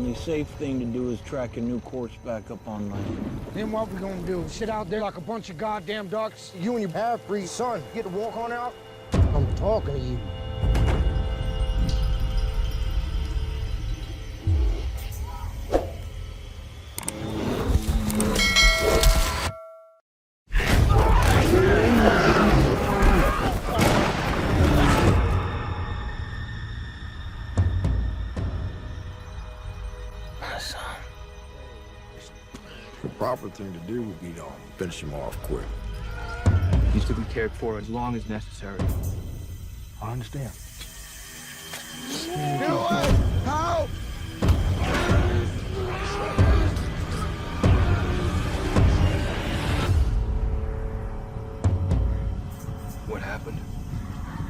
only safe thing to do is track a new course back up on land. Then what we gonna do? Sit out there like a bunch of goddamn ducks? You and your half-breed son get to walk on out? I'm talking to you. The proper thing to do would be to finish him off quick. He's to be cared for as long as necessary. I understand. How? What happened?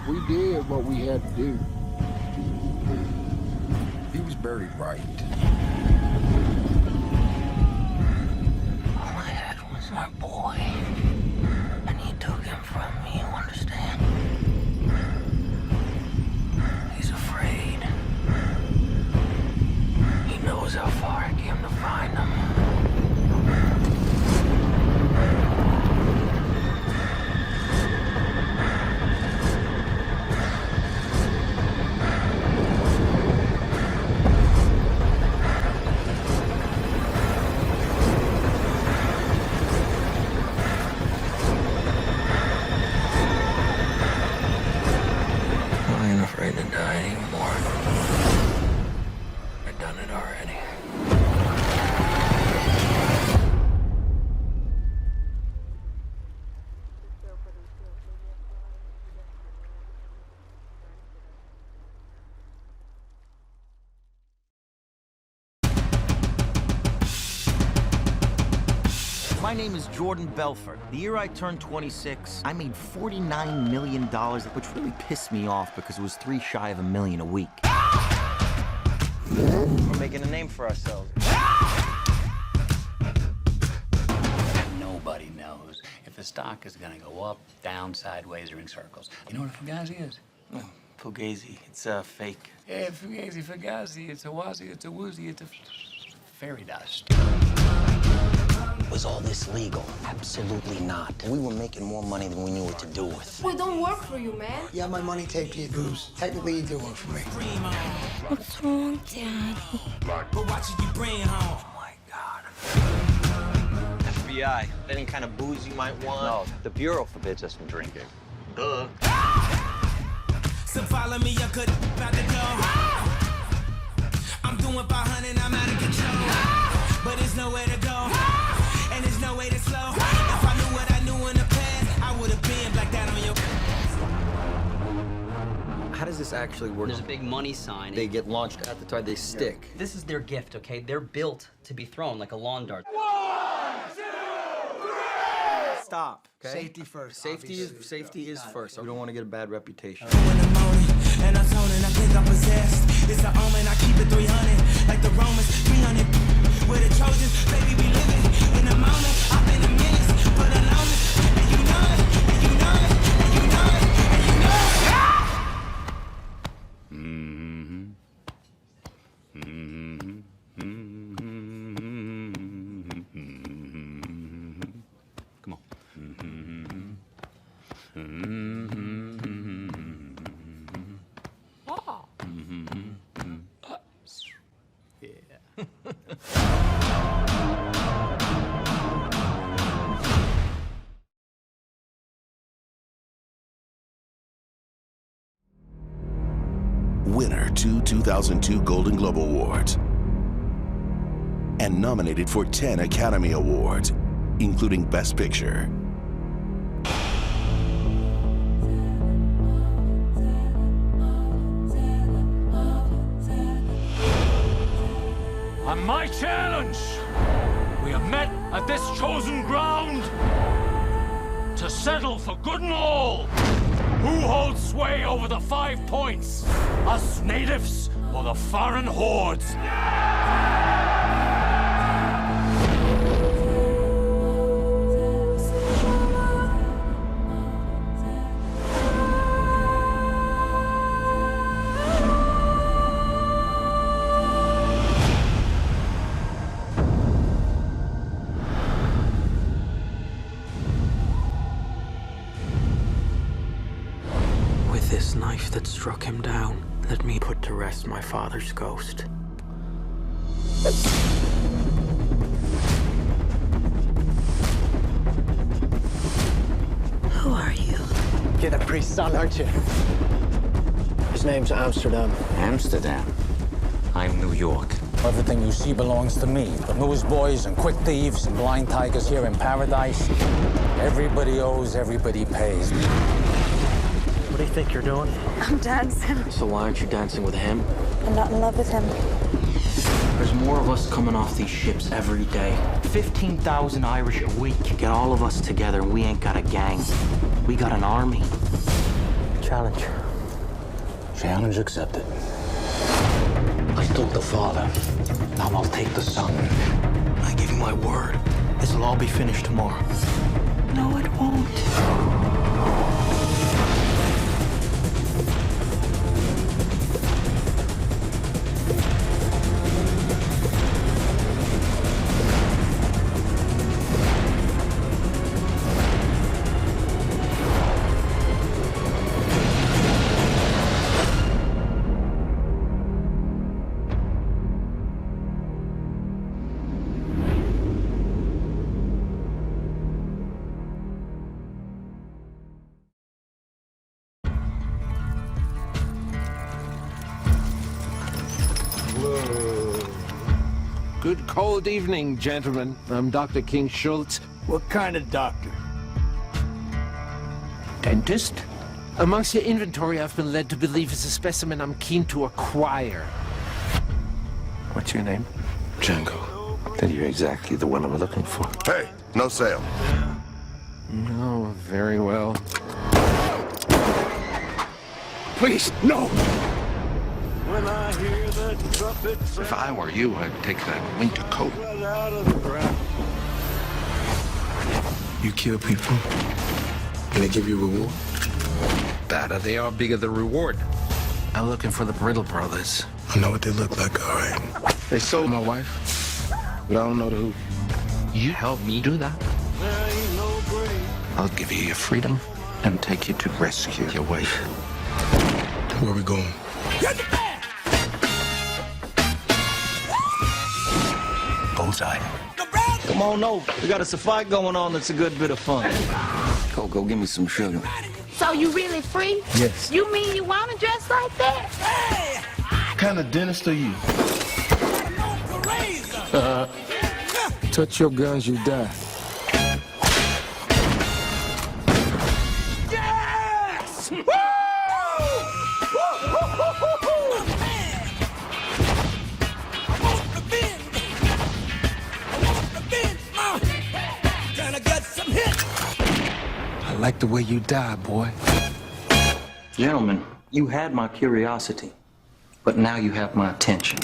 We did what we had to do. He was buried right. All I had was my boy, and he took him from me, you understand? He's afraid. He knows how far I came to find him. I ain't afraid to die anymore. I've done it already. My name is Jordan Belfort. The year I turned 26, I made $49 million, which really pissed me off because it was 3 shy of $1 million a week. We're making a name for ourselves. Nobody knows if the stock is going to go up, down, sideways, or in circles. You know what a Fugazi is? Oh, Fugazi. It's fake. Yeah, Fugazi, Fugazi. It's a wazi, it's a woozy, it's a fairy dust. Was all this legal? Absolutely not. We were making more money than we knew what to do with. We don't work for you, man. You have my money taped to your boobs. Technically, you do work for me. What's wrong, Daddy? Oh my God. FBI. Any kind of booze you might want? No, the Bureau forbids us from drinking. Duh. So follow me, I could about to go. I'm doing 500, I'm out of control. But there's nowhere to go, and there's no way to slow. If I knew what I knew in the past, I would have been like that on your. How does this actually work? There's a big money sign. They get launched at the time, they stick. This is their gift, okay? They're built to be thrown like a lawn dart. 1, 2, 3. Stop. Okay? Safety first. Safety is first. We don't want to get a bad reputation. In the morning, and I'm zoning, I think I'm possessed. It's an omen, I keep it 300, like the Romans, 300. We're the Trojans, baby, we living in the moment. I've been a menace for the longest, and you know it, and you know it, and you know it, and you know it. Come on. Winner 2002 Golden Globe Awards, and nominated for 10 Academy Awards, including Best Picture. On my challenge, we have met at this chosen ground to settle for good and all. Who holds sway over the 5 points? Us natives or the foreign hordes? witch that struck him down. Let me put to rest my father's ghost. Who are you? You're the priest's son, aren't you? His name's Amsterdam. Amsterdam. I'm New York. Everything you see belongs to me. The newsboys and quick thieves and blind tigers here in paradise. Everybody owes, everybody pays. What do you think you're doing? I'm dancing. So why aren't you dancing with him? I'm not in love with him. There's more of us coming off these ships every day. 15,000 Irish a week. Get all of us together and we ain't got a gang. We got an army. Challenge. Challenge accepted. I took the father. Now I'll take the son. I give you my word. This will all be finished tomorrow. No, it won't. Good cold evening, gentlemen. I'm Dr. King Schultz. What kind of doctor? Dentist? Amongst your inventory, I've been led to believe is a specimen I'm keen to acquire. What's your name? Django. Then you're exactly the one I'm looking for. Hey, no sale. No, very well. Please, no! When I hear the trumpet sound, If I were you, I'd take that winter coat. out of the ground. You kill people, and they give you a reward? Badder they are, bigger the reward. I'm looking for the Brittle brothers. I know what they look like, all right. They sold my wife, but I don't know to who. You help me do that? There ain't no grave. I'll give you your freedom and take you to rescue your wife. Where are we going? Bullseye. Come on over. We got us a fight going on that's a good bit of fun. Go give me some sugar. So you really free? Yes. You mean you want to dress like that? What kind of dentist are you? Touch your guns, you die. Yes! Woo! I like the way you die, boy. Gentlemen, you had my curiosity, but now you have my attention.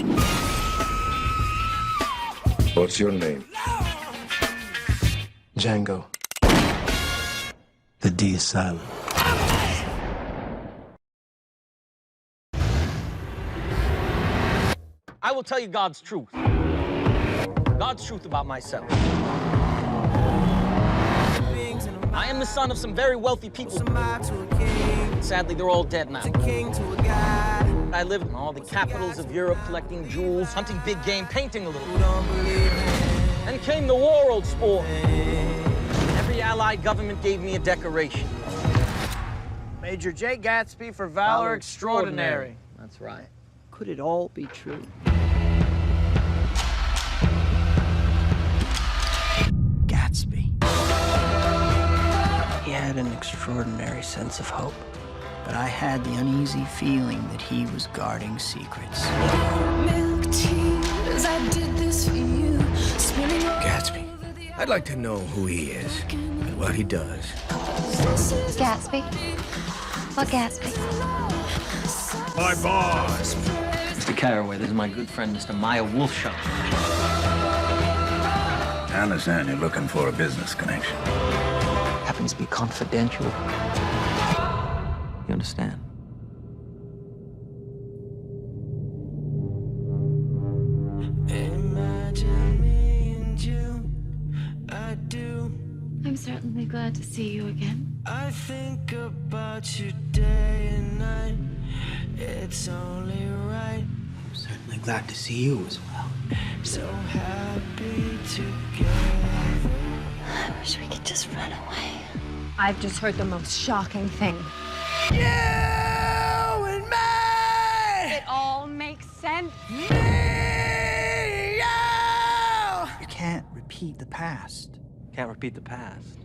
What's your name? Django. The D is silent. I will tell you God's truth. God's truth about myself. I am the son of some very wealthy people. Sadly, they're all dead now. I lived in all the capitals of Europe, collecting jewels, hunting big game, painting a little. Then came the war, old sport. Every allied government gave me a decoration. Major J. Gatsby for valor extraordinary. That's right. Could it all be true? Gatsby. He had an extraordinary sense of hope, but I had the uneasy feeling that he was guarding secrets. Milk tears, I did this for you. Gatsby. I'd like to know who he is and what he does. Gatsby? What Gatsby? My boss. Mr. Carraway, this is my good friend, Mr. Maya Wolfshot. I understand you're looking for a business connection. Happens to be confidential. You understand? I'm certainly glad to see you again. I think about you day and night. It's only right. I'm certainly glad to see you as well. So happy together. I wish we could just run away. I've just heard the most shocking thing. You and me! It all makes sense. Me, you! You can't repeat the past. Can't repeat the past.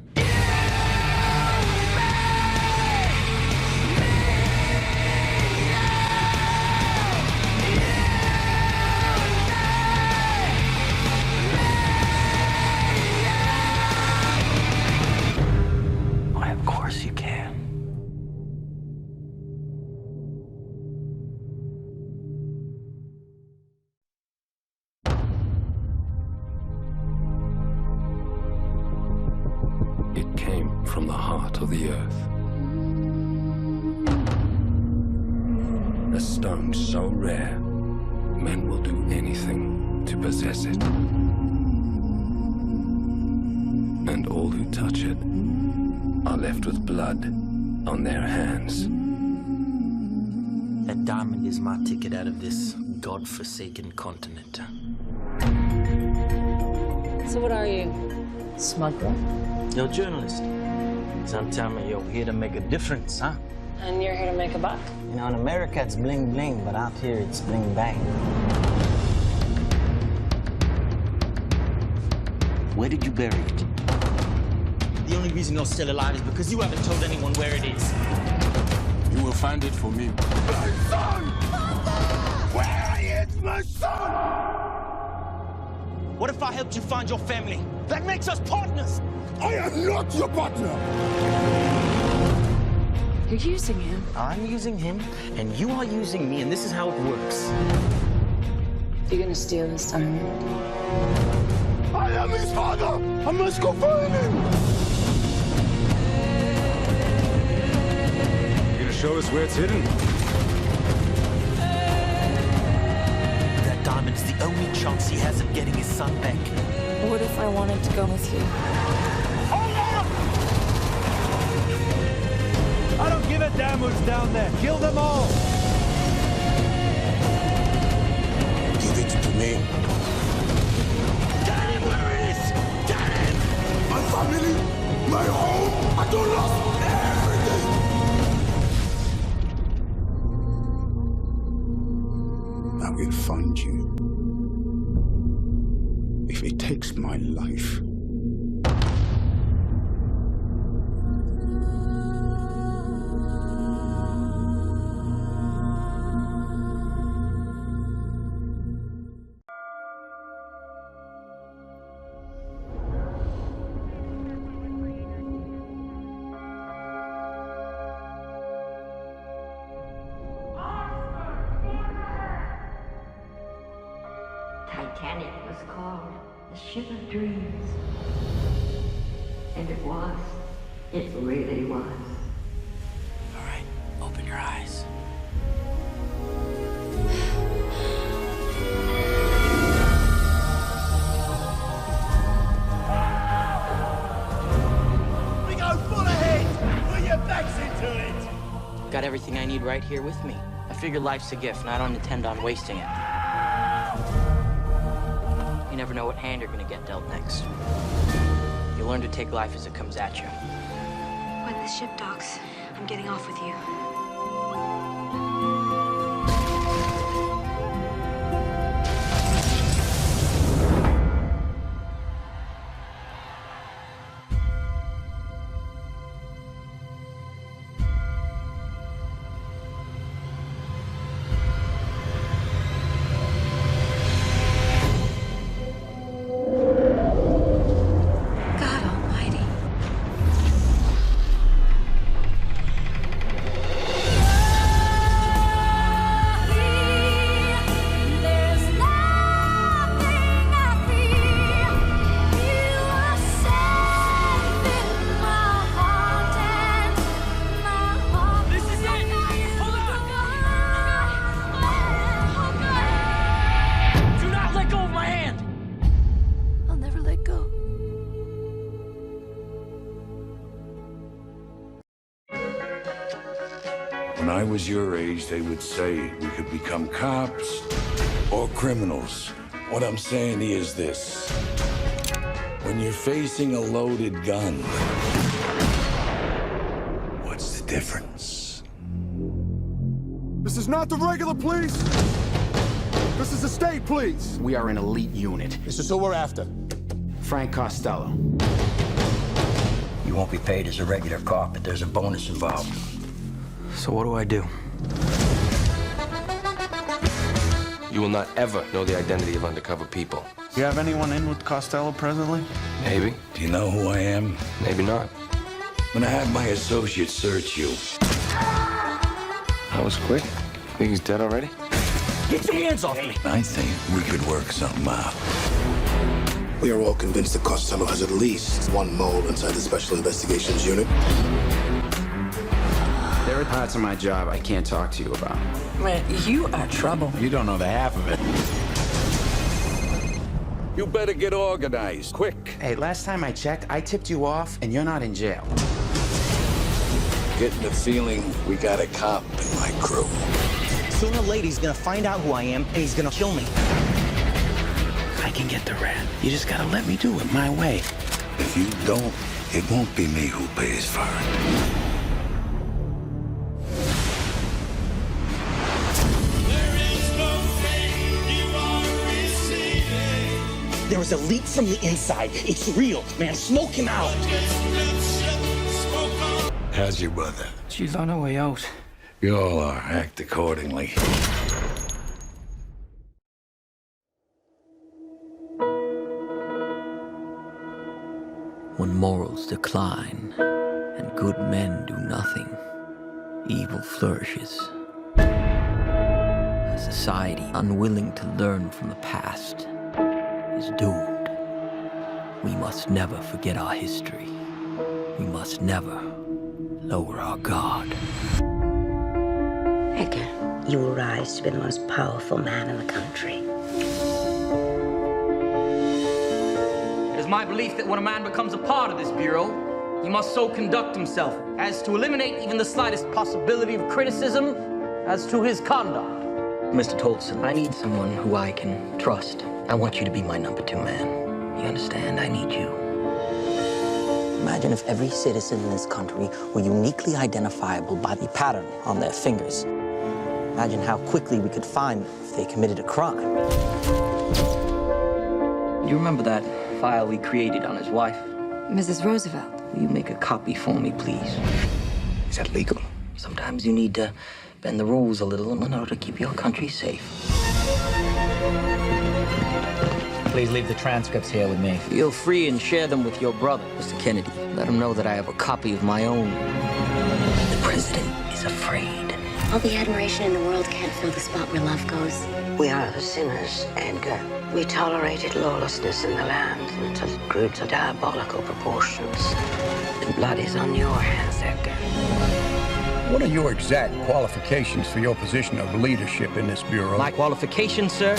Why, of course you can. It came from the heart of the earth. A stone so rare, men will do anything to possess it. And all who touch it are left with blood on their hands. That diamond is my ticket out of this godforsaken continent. So what are you? Smuggler? You're a journalist. Some tell me you're here to make a difference, huh? And you're here to make a buck? You know, in America it's bling bling, but out here it's bling bang. Where did you bury it? The only reason you're still alive is because you haven't told anyone where it is. You will find it for me. My son! Where is my son? What if I helped you find your family? That makes us partners! I am not your partner! You're using him. I'm using him, and you are using me, and this is how it works. You're gonna steal this diamond? I am his father! I must go find him! You gonna show us where it's hidden? That diamond's the only chance he has of getting his son back. What if I wanted to go with you? I don't give a damn who's down there. Kill them all. Give it to me. Get him where it is! Get him! My family, my home, I don't lost everything. I will find you. If it takes my life. Titanic was called the ship of dreams. And it was. It really was. All right, open your eyes. We go full ahead! Put your backs into it! Got everything I need right here with me. I figure life's a gift, and I don't intend on wasting it. You never know what hand you're gonna get dealt next. You learn to take life as it comes at you. When the ship docks, I'm getting off with you. When I was your age, they would say we could become cops or criminals. What I'm saying is this. When you're facing a loaded gun, what's the difference? This is not the regular police. This is the state police. We are an elite unit. This is who we're after. Frank Costello. You won't be paid as a regular cop, but there's a bonus involved. So what do I do? You will not ever know the identity of undercover people. You have anyone in with Costello presently? Maybe. Do you know who I am? Maybe not. I'm gonna have my associate search you. That was quick. Think he's dead already? Get your hands off me! I think we could work something out. We are all convinced that Costello has at least one mole inside the Special Investigations Unit. There are parts of my job I can't talk to you about. Man, you are trouble. You don't know the half of it. You better get organized, quick. Hey, last time I checked, I tipped you off, and you're not in jail. Getting the feeling we got a cop in my crew. Sooner or later, he's gonna find out who I am, and he's gonna kill me. I can get the rat. You just gotta let me do it my way. If you don't, it won't be me who pays for it. There was a leak from the inside. It's real, man. Smoke him out. How's your brother? She's on her way out. You all are. Act accordingly. When morals decline and good men do nothing, evil flourishes. A society unwilling to learn from the past is doomed. We must never forget our history. We must never lower our guard. Edgar, you will rise to be the most powerful man in the country. It is my belief that when a man becomes a part of this bureau, he must so conduct himself as to eliminate even the slightest possibility of criticism as to his conduct. Mr. Tolson, I need someone who I can trust. I want you to be my number 2 man. You understand? I need you. Imagine if every citizen in this country were uniquely identifiable by the pattern on their fingers. Imagine how quickly we could find them if they committed a crime. You remember that file we created on his wife? Mrs. Roosevelt. Will you make a copy for me, please? Is that legal? Sometimes you need to bend the rules a little in order to keep your country safe. Please leave the transcripts here with me. Feel free and share them with your brother, Mr. Kennedy. Let him know that I have a copy of my own. The president is afraid. All the admiration in the world can't fill the spot where love goes. We are the sinners, Edgar. We tolerated lawlessness in the land until it grew to diabolical proportions. The blood is on your hands, Edgar. What are your exact qualifications for your position of leadership in this bureau? My qualifications, sir?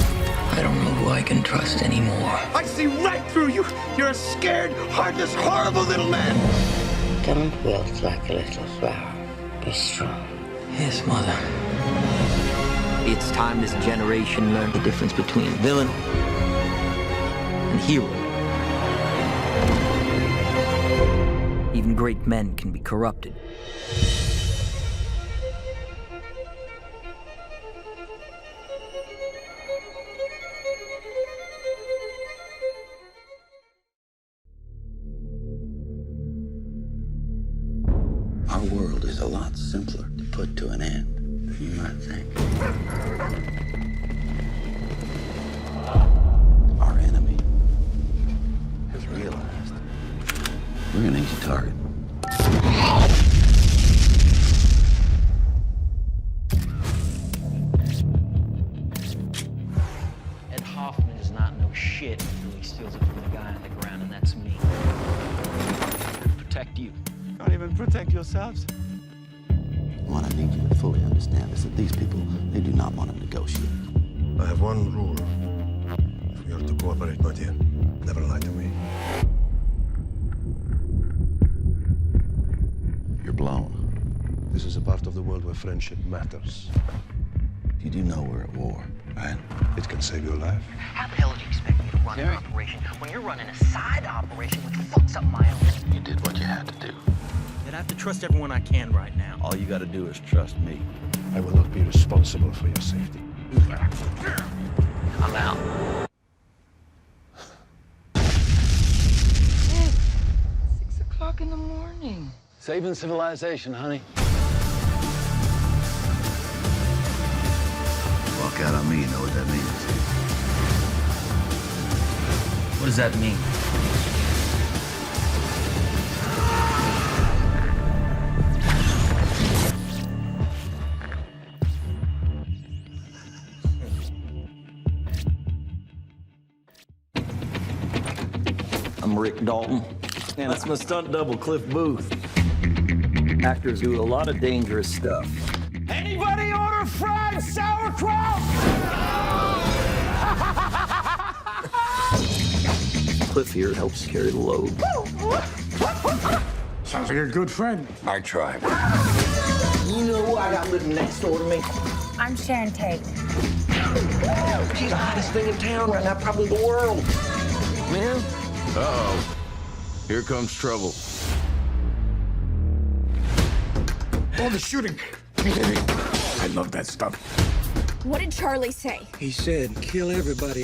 I don't know who I can trust anymore. I see right through you. You're a scared, heartless, horrible little man. Don't wilt like a little flower. Be strong. Yes, Mother. It's time this generation learned the difference between villain and hero. Even great men can be corrupted. Our world is a lot simpler to put to an end than you might think. Our enemy has realized we're an easy target. Ed Hoffman does not know shit until he steals it from the guy on the ground, and that's me. Protect you. Can't even protect yourselves. What I need you to fully understand is that these people, they do not want to negotiate. I have one rule. If you are to cooperate, my dear, never lie to me. You're blown. This is a part of the world where friendship matters. You do know we're at war, right? It can save your life. How the hell do you expect me to run an operation when you're running a side operation which fucks up my own? You did what you had to do. And I have to trust everyone I can right now. All you gotta do is trust me. I will not be responsible for your safety. I'm out. 6 o'clock in the morning. Saving civilization, honey. Walk out on me, you know what that means. What does that mean? I'm Rick Dalton, and that's my stunt double, Cliff Booth. Actors do a lot of dangerous stuff. Anybody order fried sauerkraut? Cliff here helps carry the load. Sounds like a good friend. I try. You know who I got living next door to me? I'm Sharon Tate. She's the hottest thing in town right now, probably the world. Man. Uh-oh. Here comes trouble. All the shooting. I love that stuff. What did Charlie say? He said, kill everybody.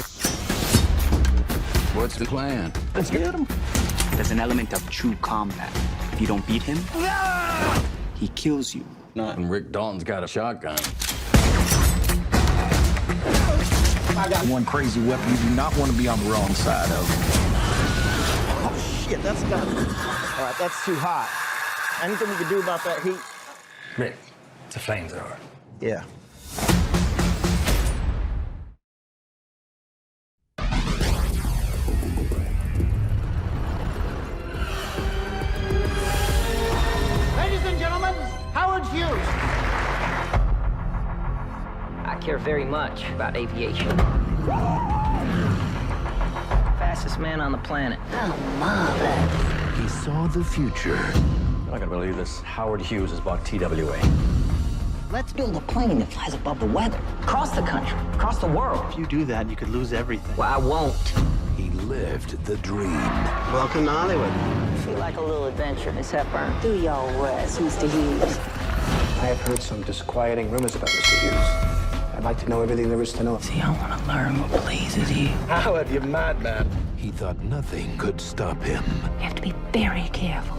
What's the plan? Let's get him. There's an element of true combat. If you don't beat him, he kills you. Not when Rick Dalton's got a shotgun. I got one crazy weapon you do not want to be on the wrong side of. Oh, shit, that's got it. All right, that's too hot. Anything we can do about that heat? Rick, it's a flamethrower. Yeah. Ladies and gentlemen, Howard Hughes. I care very much about aviation. Fastest man on the planet. He saw the future. I'm not gonna believe this. Howard Hughes has bought TWA. Let's build a plane that flies above the weather. Across the country, across the world. If you do that, you could lose everything. Well, I won't. He lived the dream. Welcome to Hollywood. Feel like a little adventure, Miss Hepburn. Do y'all rest, Mr. Hughes. I have heard some disquieting rumors about Mr. Hughes. I'd like to know everything there is to know. See, I want to learn what pleases you. Howard, you madman. He thought nothing could stop him. You have to be very careful.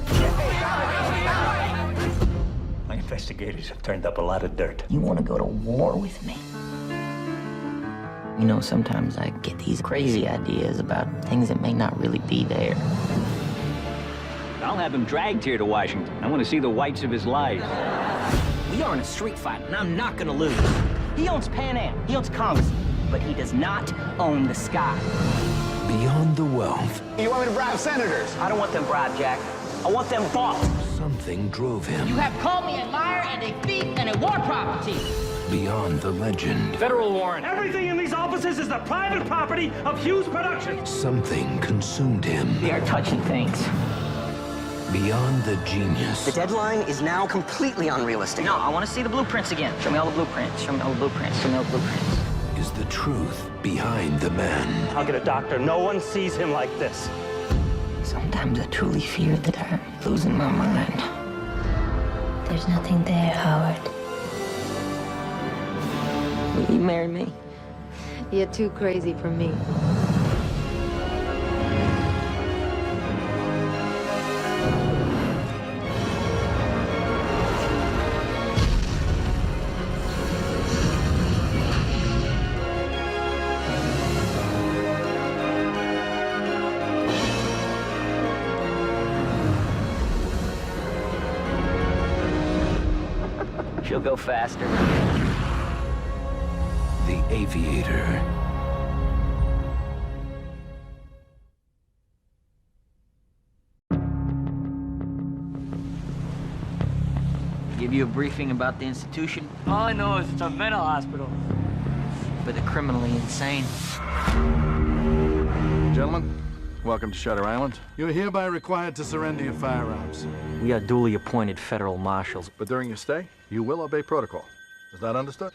My investigators have turned up a lot of dirt. You want to go to war with me? You know, sometimes I get these crazy ideas about things that may not really be there. I'll have him dragged here to Washington. I want to see the whites of his life. We are in a street fight, and I'm not going to lose. He owns Pan Am, he owns Congress, but he does not own the sky. Beyond the wealth, You want me to bribe senators? I don't want them bribed, Jack. I want them bought. something drove him. You have called me a liar and a thief and a war property. Beyond the legend, Federal warrant. Everything in these offices is the private property of Hughes Productions. something consumed him. They are touching things. Beyond the genius, The deadline is now completely unrealistic. No, I want to see the blueprints again. Show me all the blueprints. Show me all the blueprints. Show me all the blueprints. is the truth behind the man. I'll get a doctor. No one sees him like this. Sometimes I truly fear that I'm losing my mind. There's nothing there, Howard. Will you marry me? You're too crazy for me. She'll go faster. The Aviator. Give you a briefing about the institution All I know is it's a mental hospital. for the criminally insane. Gentlemen, Welcome to Shutter Island. You're hereby required to surrender your firearms. We are duly appointed federal marshals. But during your stay, you will obey protocol. Is that understood?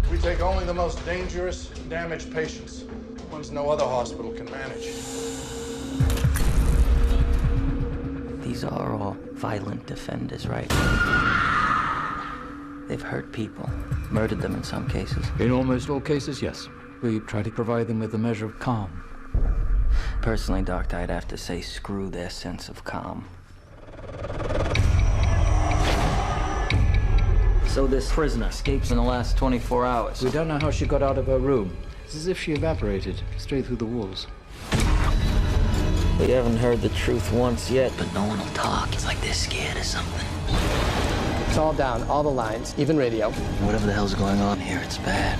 We take only the most dangerous, damaged patients, ones no other hospital can manage. These are all violent offenders, right? They've hurt people, murdered them in some cases. In almost all cases, yes. We try to provide them with a measure of calm. Personally, Doctor, I'd have to say screw their sense of calm. So this prisoner escapes in the last 24 hours. We don't know how she got out of her room. It's as if she evaporated straight through the walls. We haven't heard the truth once yet, but no one will talk. It's like they're scared of something. It's all down, all the lines, even radio. Whatever the hell's going on here, it's bad.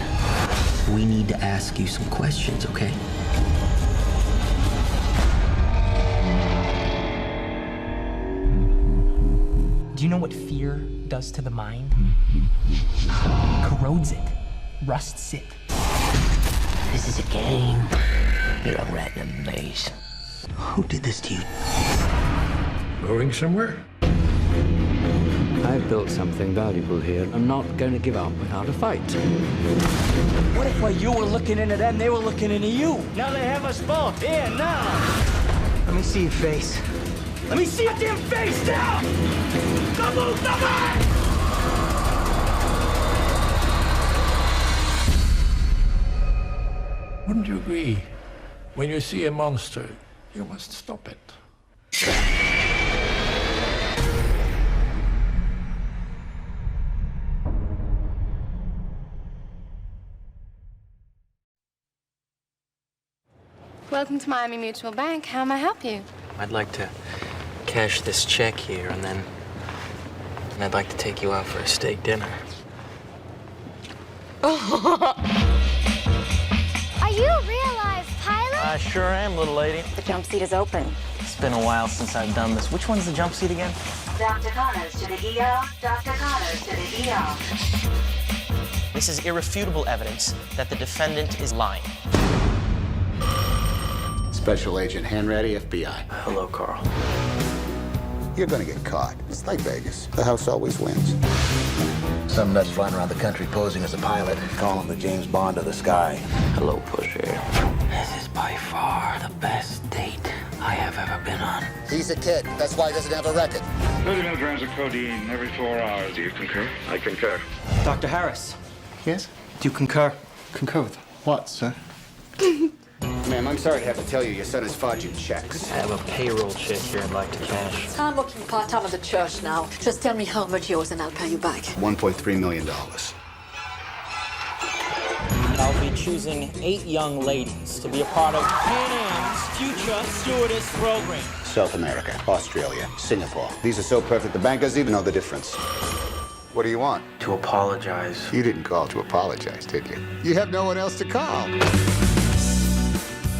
We need to ask you some questions, okay? Do you know what fear does to the mind? Corrodes it, rusts it. This is a game. You're a rat in a maze. Who did this to you? Going somewhere? I've built something valuable here. I'm not going to give up without a fight. What if while you were looking into them, they were looking into you? Now they have us both. Here, now. Let me see your face. Let me see your damn face now! Don't move, don't move! Wouldn't you agree? When you see a monster, you must stop it. Welcome to Miami Mutual Bank. How may I help you? I'd like to cash this check here, and then I'd like to take you out for a steak dinner. Are you a real life pilot? I sure am, little lady. The jump seat is open. It's been a while since I've done this. Which one's the jump seat again? Dr. Connors to the ER. Dr. Connors to the ER. This is irrefutable evidence that the defendant is lying. Special Agent Hanratty, FBI. Hello, Carl. You're gonna get caught. It's like Vegas. The house always wins. Some nuts flying around the country posing as a pilot, call him the James Bond of the sky. Hello, Pusher. This is by far the best date I have ever been on. He's a kid. That's why he doesn't have a record. 30 milligrams of codeine every 4 hours. Do you concur? I concur. Dr. Harris, Yes? do you concur? Concur with what, sir? Ma'am, I'm sorry to have to tell you, your son is forging checks. I have a payroll check here I'd like to cash. I'm working part-time at the church now. Just tell me how much yours and I'll pay you back. $1.3 million. I'll be choosing 8 young ladies to be a part of Pan Am's future stewardess program. South America, Australia, Singapore. These are so perfect, the bank doesn't even know the difference. What do you want? To apologize. You didn't call to apologize, did you? You have no one else to call.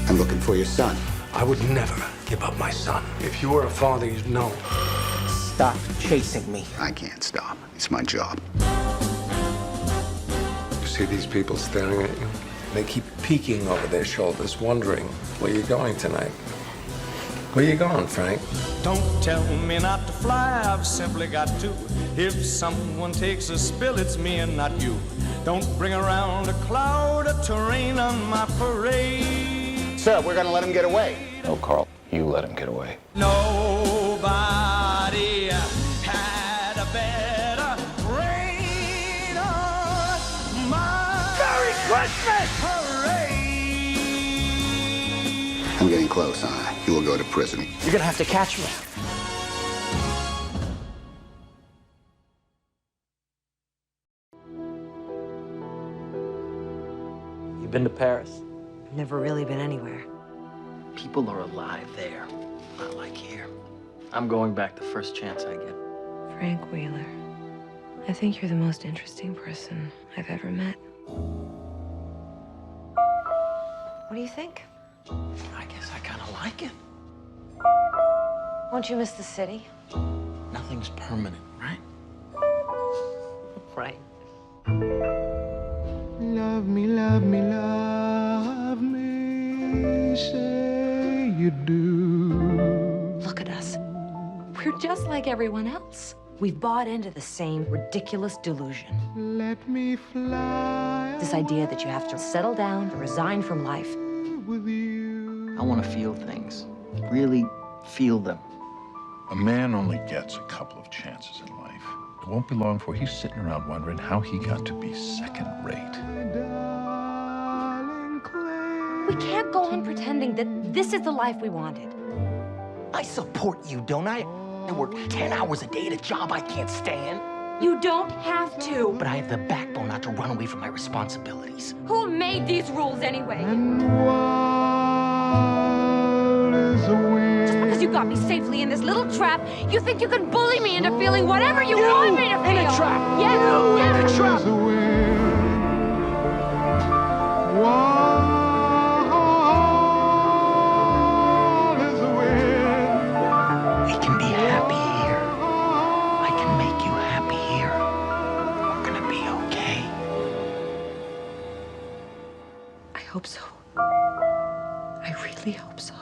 I'm looking for your son. I would never give up my son. If you were a father, you'd know. Stop chasing me. I can't stop. It's my job. You see these people staring at you? They keep peeking over their shoulders, wondering where you're going tonight. Where you going, Frank? Don't tell me not to fly, I've simply got to. If someone takes a spill, it's me and not you. Don't bring around a cloud of terrain on my parade. Sir, we're gonna let him get away. No, Carl. You let him get away. Nobody had a better rain on my Merry Christmas parade. I'm getting close, huh? You will go to prison. You're gonna have to catch me. You been to Paris? Never really been anywhere. People are alive there, not like here. I'm going back the first chance I get. Frank Wheeler. I think you're the most interesting person I've ever met. What do you think? I guess I kind of like it. Won't you miss the city? Nothing's permanent, right? Right. Love me, love me, love me, say you do. Look at us. We're just like everyone else. We've bought into the same ridiculous delusion. Let me fly. This idea that you have to settle down, to resign from life. With you. I want to feel things. Really feel them. A man only gets a couple of chances in life. It won't be long before he's sitting around wondering how he got to be second rate. We can't go on pretending that this is the life we wanted. I support you, don't I? I work 10 hours a day at a job I can't stand. You don't have to. But I have the backbone not to run away from my responsibilities. Who made these rules anyway? Just because you got me safely in this little trap, you think you can bully me into feeling whatever you want me to feel? In a trap. Yes, You yes. in a trap. We can be happy here. I can make you happy here. We're gonna be okay. I hope so. I really hope so.